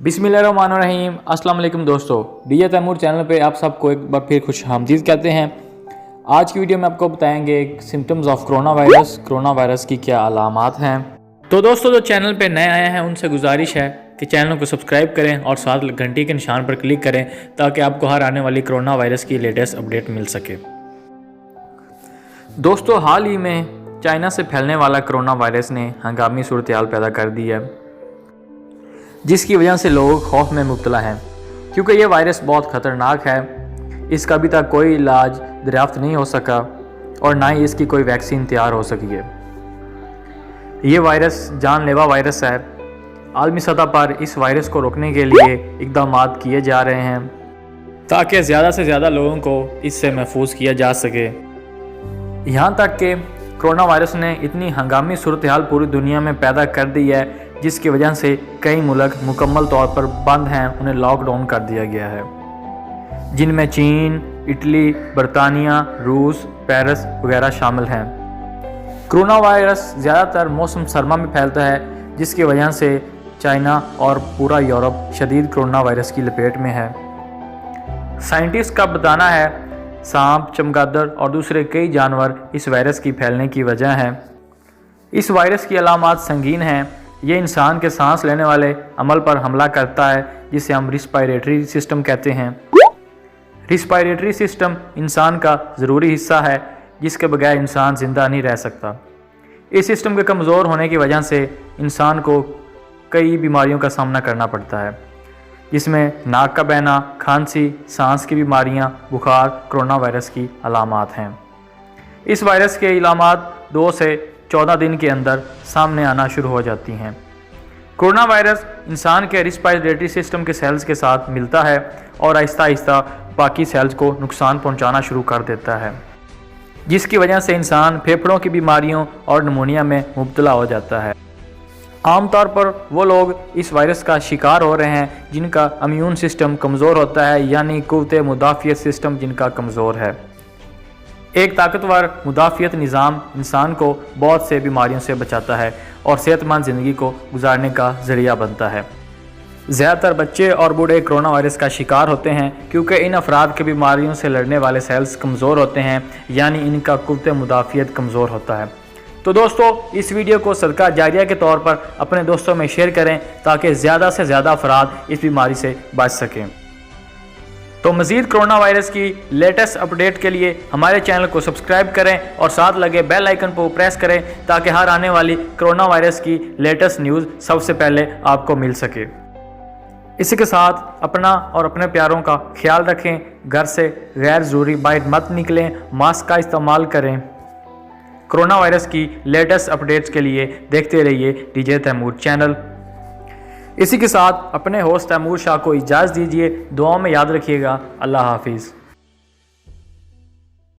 बिस्मिल्लाहिर्रहमानिर्रहीम। अस्सलाम वालेकुम दोस्तों, डीजे तैमूर चैनल पे आप सबको एक बार फिर खुश आमदीद कहते हैं। आज की वीडियो में आपको बताएंगे सिम्टम्स ऑफ कोरोना वायरस की क्या अलामात हैं। तो दोस्तों, जो चैनल पे नए आए हैं उनसे गुजारिश है कि चैनल को सब्सक्राइब करें और साथ घंटी के निशान पर क्लिक करें ताकि आपको हर आने वाली कोरोना वायरस की लेटेस्ट अपडेट मिल सके। दोस्तों, हाल ही में चाइना से फैलने वाला कोरोना वायरस ने हंगामी सूरत-ए-हाल पैदा कर दी है, जिसकी वजह से लोग खौफ में मुब्तला हैं क्योंकि ये वायरस बहुत ख़तरनाक है। इसका अभी तक कोई इलाज दरियाफ्त नहीं हो सका और ना ही इसकी कोई वैक्सीन तैयार हो सकी है। ये वायरस जानलेवा वायरस है। आलमी सतह पर इस वायरस को रोकने के लिए इक़दामात किए जा रहे हैं ताकि ज़्यादा से ज़्यादा लोगों को इससे महफूज किया जा सके। यहाँ तक कि कोरोना वायरस ने इतनी हंगामी सूरत-ए-हाल पूरी दुनिया में पैदा कर दी है जिसकी वजह से कई मुल्क मुकम्मल तौर पर बंद हैं, उन्हें लॉकडाउन कर दिया गया है, जिनमें चीन, इटली, बरतानिया, रूस, पेरिस वगैरह शामिल हैं। कोरोना वायरस ज़्यादातर मौसम सरमा में फैलता है, जिसकी वजह से चाइना और पूरा यूरोप शदीद कोरोना वायरस की लपेट में है। साइंटिस्ट का बताना है सांप, चमगादड़ और दूसरे कई जानवर इस वायरस की फैलने की वजह हैं। इस वायरस की अलामात संगीन हैं। ये इंसान के सांस लेने वाले अमल पर हमला करता है, जिसे हम रिस्पायरेटरी सिस्टम कहते हैं। रिस्पायरेटरी सिस्टम इंसान का ज़रूरी हिस्सा है, जिसके बगैर इंसान ज़िंदा नहीं रह सकता। इस सिस्टम के कमज़ोर होने की वजह से इंसान को कई बीमारियों का सामना करना पड़ता है, जिसमें नाक का बहना, खांसी, सांस की बीमारियां, बुखार कोरोना वायरस की अलामात हैं। इस वायरस के अलामात 2 से 14 दिन के अंदर सामने आना शुरू हो जाती हैं। कोरोना वायरस इंसान के रिस्पायरेटरी सिस्टम के सेल्स के साथ मिलता है और आहिस्ता आहिस्ता बाकी सेल्स को नुकसान पहुंचाना शुरू कर देता है, जिसकी वजह से इंसान फेफड़ों की बीमारियों और निमोनिया में मुब्तला हो जाता है। आमतौर पर वो लोग इस वायरस का शिकार हो रहे हैं जिनका इम्यून सिस्टम कमज़ोर होता है, यानी क़ुव्वत मुदाफ़ियत सिस्टम जिनका कमज़ोर है। एक ताकतवर मुदाफ़ियत निज़ाम इंसान को बहुत से बीमारियों से बचाता है और सेहतमंद ज़िंदगी को गुजारने का ज़रिया बनता है। ज़्यादातर बच्चे और बूढ़े कोरोना वायरस का शिकार होते हैं क्योंकि इन अफराद के बीमारियों से लड़ने वाले सेल्स कमज़ोर होते हैं, यानी इनका क़ुव्वत मुदाफ़ियत कमज़ोर होता है। तो दोस्तों, इस वीडियो को सदका जारिया के तौर पर अपने दोस्तों में शेयर करें ताकि ज़्यादा से ज़्यादा अफराद इस बीमारी से बच सकें। तो मज़ीद कोरोना वायरस की लेटेस्ट अपडेट के लिए हमारे चैनल को सब्सक्राइब करें और साथ लगे बेल आइकन को प्रेस करें ताकि हर आने वाली कोरोना वायरस की लेटेस्ट न्यूज़ सबसे पहले आपको मिल सके। इसी के साथ अपना और अपने प्यारों का ख्याल रखें, घर से गैर ज़रूरी बाहर मत निकलें, मास्क का इस्तेमाल करें। कोरोना वायरस की लेटेस्ट अपडेट्स के लिए देखते रहिए डीजे तैमूर चैनल। इसी के साथ अपने होस्ट तैमूर शाह को इजाज़त दीजिए। दुआओं में याद रखिएगा। अल्लाह हाफिज़।